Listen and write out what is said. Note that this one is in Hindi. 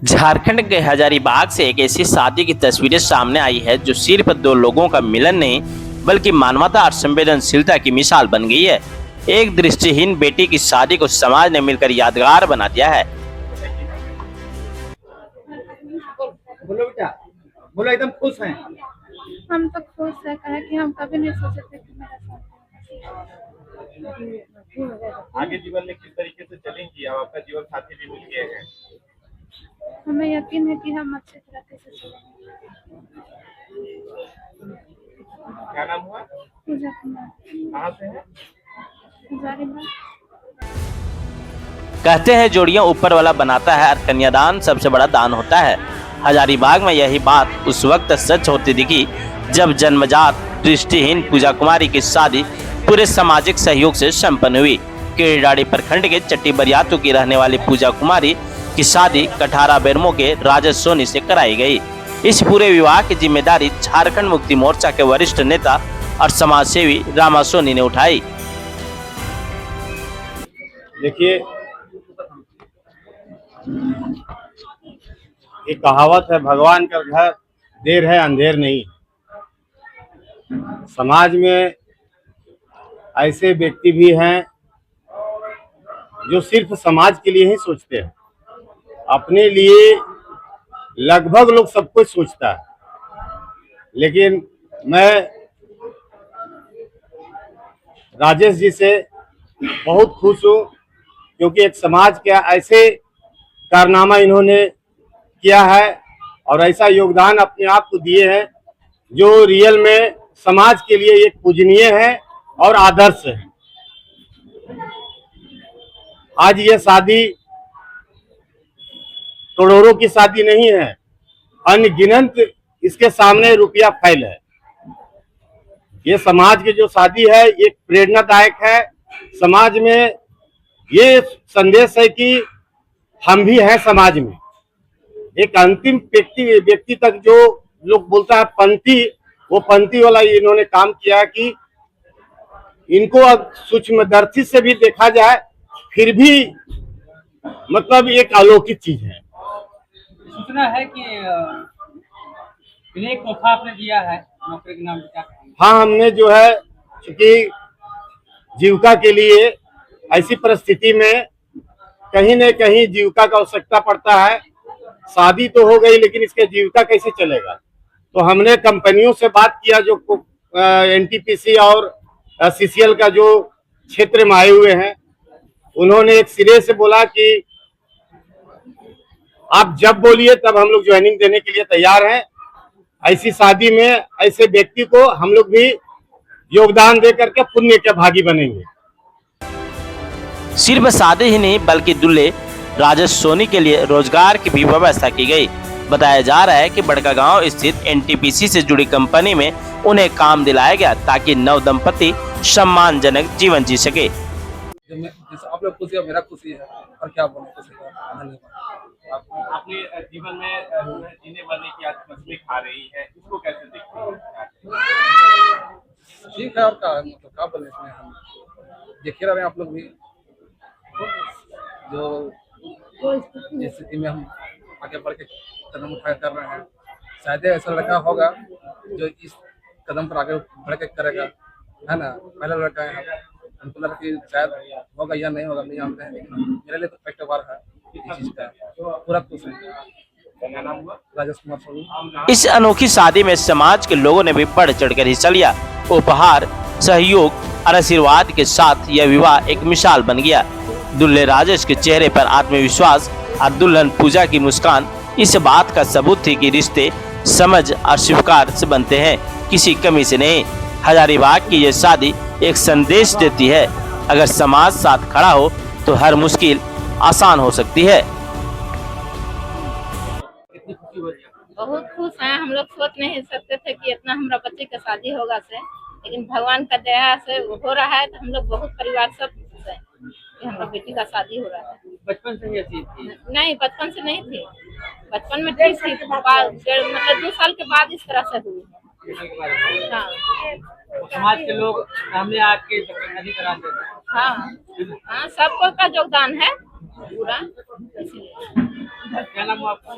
झारखंड के हजारीबाग से एक ऐसी शादी की तस्वीरें सामने आई है जो सिर्फ दो लोगों का मिलन नहीं बल्कि मानवता और संवेदनशीलता की मिसाल बन गई है। एक दृष्टिहीन बेटी की शादी को समाज ने मिलकर यादगार बना दिया है। बोलो बेटा, बोलो एकदम खुश हैं। हम तो खुश है कहे कि हम कभी नहीं सोचे थे कि मेरा आगे जीवन में किस तरीके से चलेंगी? अब आपका जीवन साथी भी मिल गए हैं। हमें यकीन है कि हम अच्छे तरीके से चलेंगे। क्या नाम हुआ? पूजा कुमार, कहाँ से है? हजारीबाग। कहते हैं जोड़ियां ऊपर वाला बनाता है और कन्यादान सबसे बड़ा दान होता है। हजारीबाग में यही बात उस वक्त सच होती दिखी जब जन्मजात दृष्टिहीन पूजा कुमारी की शादी पूरे सामाजिक सहयोग से संपन्न हुई। केरडाड़ी प्रखंड के चट्टी बरियातू की रहने वाली पूजा कुमारी की शादी कठारा बेरमो के राजेश सोनी से कराई गई। इस पूरे विवाह की जिम्मेदारी झारखंड मुक्ति मोर्चा के वरिष्ठ नेता और समाज सेवी रामा सोनी ने उठाई। देखिए, एक कहावत है, भगवान का घर देर है अंधेर नहीं। समाज में ऐसे व्यक्ति भी हैं जो सिर्फ समाज के लिए ही सोचते हैं। अपने लिए लगभग लोग सब कुछ सोचता है, लेकिन मैं राजेश जी से बहुत खुश हूँ क्योंकि एक समाज के ऐसे कारनामा इन्होंने किया है और ऐसा योगदान अपने आप को दिए हैं जो रियल में समाज के लिए एक पूजनीय है और आदर्श है। आज ये शादी करोड़ों की शादी नहीं है, अनगिनत इसके सामने रुपया फैल है। ये समाज की जो शादी है एक प्रेरणादायक है। समाज में ये संदेश है कि हम भी हैं समाज में। एक अंतिम व्यक्ति तक जो लोग बोलता है पंक्ति, वो पंक्ति वाला इन्होंने काम किया कि इनको अब सूक्ष्मदर्शी से भी देखा जाए फिर भी मतलब एक अलौकिक चीज है। सूचना है कि इन्हें तोहफा आपने दिया है नौकरी के नाम पे, क्या? हाँ, हमने जो है चूंकि जीविका के लिए ऐसी परिस्थिति में कहीं न कहीं जीविका का आवश्यकता पड़ता है। शादी तो हो गई लेकिन इसके जीविका कैसे चलेगा, तो हमने कंपनियों से बात किया जो एनटीपीसी और सीसीएल का जो क्षेत्र में आए हुए हैं। उन्होंने एक सिरे से बोला कि आप जब बोलिए तब हम लोग ज्वाइनिंग देने के लिए तैयार हैं। ऐसी शादी में ऐसे व्यक्ति को हम लोग भी योगदान दे करके पुण्य के भागी बनेंगे। सिर्फ शादी ही नहीं बल्कि दूल्हे राजेश सोनी के लिए रोजगार की भी व्यवस्था की गई। बताया जा रहा है कि बड़कागांव स्थित एनटीपीसी से जुड़ी कंपनी में उन्हें काम दिलाया गया ताकि नव दंपति सम्मानजनक जीवन जी सके। आप लोग खुशी है, मेरा खुशी है और क्या बोलूं, खुशी है। धन्यवाद। अपने जीवन में जीने वाले की आज मछली खा रही है, इसको कैसे देखते हैं? ठीक है, और क्या मतलब क्या बोले इसमें, हम देखिए रहे हैं आप लोग भी जो जिस स्थिति में हम आगे बढ़ के कदम उठा कर रहे हैं। शायद ऐसा लड़का होगा जो इस कदम पर आगे बढ़ के करेगा, है ना। पहला लड़का है, हमको लगा कि शायद होगा या नहीं होगा, नहीं जानते हैं, लेकिन मेरे लिए तो फर्स्ट बार है इस चीज का, पूरा खुश है। राजेश कुमार सोनी। इस अनोखी शादी में समाज के लोगों ने भी बढ़ चढ़कर हिस्सा लिया। उपहार, सहयोग और आशीर्वाद के साथ यह विवाह एक मिसाल बन गया। दूल्हे राजेश के चेहरे पर आत्मविश्वास और दुल्हन पूजा की मुस्कान इस बात का सबूत थी कि रिश्ते समझ और स्वीकार से बनते हैं, किसी कमी से नहीं। हजारीबाग की यह शादी एक संदेश देती है, अगर समाज साथ खड़ा हो तो हर मुश्किल आसान हो सकती है। बहुत खुश हैं। हम लोग सोच नहीं सकते थे कि इतना हमारा बच्चे का शादी होगा से, लेकिन भगवान का दया से हो रहा है तो हम लोग बहुत परिवार सब खुश हैं कि हमारा बेटी का शादी हो रहा है। बचपन से ये चीज थी? नहीं, बचपन से नहीं थी। बचपन में ठीक थी, मतलब 2 साल के बाद इस तरह से हुई। हाँ, समाज के लोग सामने आके शादी कराते थे। हाँ, हाँ, सबको का योगदान है पूरा, इसलिए क्या नाम हुआ आपका?